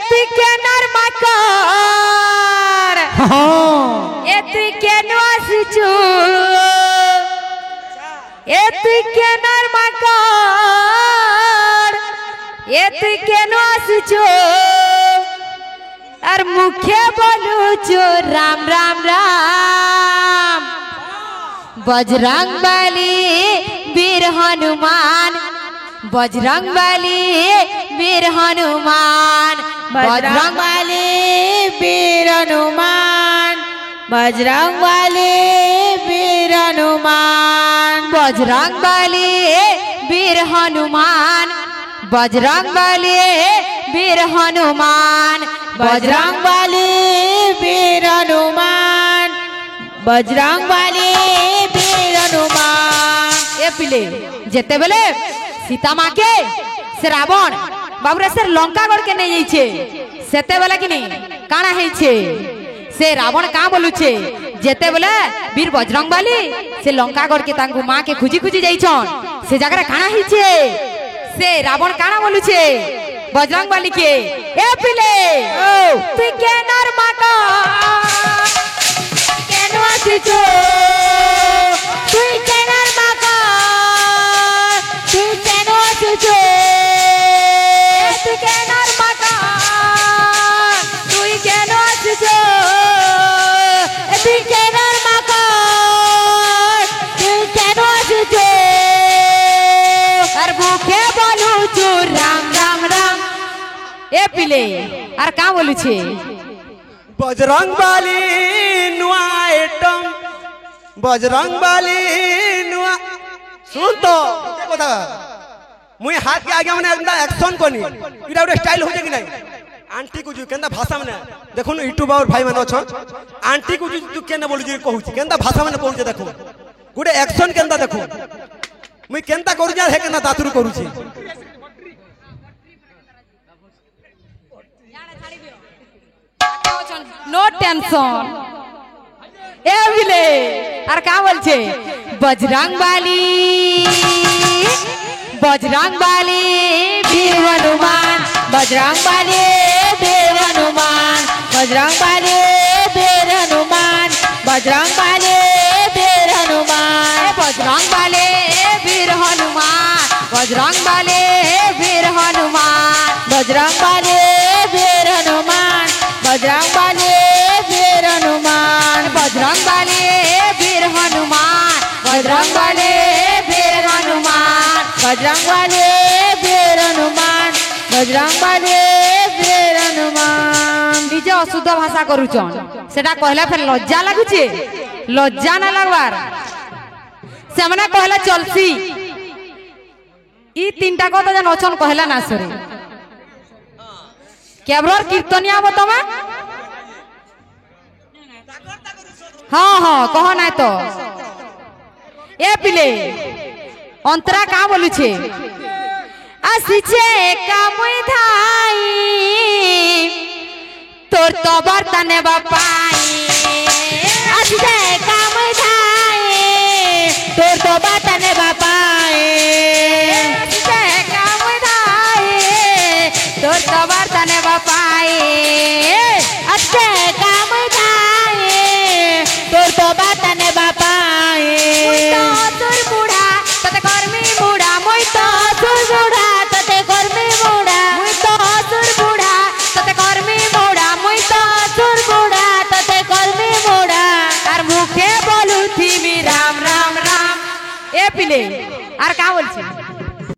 তুই কেন মাকড় এ তুই কেন আসিছু এ তুই কেন মাকড় এ তুই কেন আসিছু আর মুখে বলুছো রাম রাম রাম बजरंगबली वीर हनुमान बजरंगबली वीर हनुमान बजरंगबली वीर हनुमान बजरंगबली वीर हनुमान बजरंगबली वीर हनुमान बजरंगबली वीर हनुमान बजरंगबली वीर हनुमान बजरंगबली वीर हनुमान ए पिले जेते बेले सीता माँ के से रावण बाबूरे से लंका गढ़ के नहीं जाइछे सेते बेले कि नहीं काना हेइछे से रावण का बोलुछे जेते बेले वीर बजरंगबली से लंका गढ़ के तांगु माँ के खुजी खुजी जाइछन से जगह काना हेइछे से रावण काना बोलुछे बजरंगबली के ए पिले तू के नर माँ का আসিছো তুই কেন মাকা তুই কেন আসিছো তুই কেন মাকা তুই কেন আসিছো তুই কেন মাকা তুই কেন আসিছো আর মুখে বলুছু রাম রাম রাম এ পিলে আর কা বলুছে बजरंगबली नुआ आइटम बजरंगबली नुआ सुन तो कथा मुई हाथ के आगे माने एक्शन कोनी इटा उडे स्टाइल हो जे कि नहीं आंटी को जो केंदा भाषा माने देखो न यूट्यूब और भाई माने छ आंटी को जो तू केना बोलु जे कहू छी केंदा भाषा माने कहू जे देखो गुडे एक्शन केंदा देखो मुई केंदा करू जा हे केना दातुर करू छी नो टेंशन ए बिले আর কা বলছে बजरंगबली बजरंगबली वीर हनुमान बजरंगबली वीर हनुमान बजरंगबली वीर हनुमान बजरंगबली वीर हनुमान बजरंगबली वीर हनुमान बजरंगबली वीर हनुमान बजरंगबली वीर हनुमान बजरंगबली वीर हनुमान बजरंगबली वीर हनुमान बजरंगबली वीर हनुमान बजरंगबली वीर हनुमान बजरंगबली वीर हनुमान निजे अशुद्ध भाषा करूचन सेटा कहला फिर लज्जा लागुचे लज्जा ना लागवार से मने कहला चलसी ई तीनटा को तो जन ओछन कहला ना सरे केवरर कीर्तनिया बतमा हाँ हाँ कह ना तो ए पिले अंतरा का बोलुछे आसिछे कामुई धाई तोर तो बर्तने बापाई आसिछे कामुई धाई तोर तो बर्तने बापाई आसिछे कामुई धाई तोर तो बर्तने बापाई आसिछे कामुई धाई तोर तो बर्तने बापाई तोर बुढ़ा तते कर्मी बुढ़ा मोई तो तोर बुढ़ा तते कर्मी बुढ़ा मुई तो तोर बुढ़ा तते कर्मी बुढ़ा मुई तो तोर बुढ़ा तते कर्मी बुढ़ा আর মুখে বলুথিবি রাম রাম রাম এ পিলে আর কা বলছে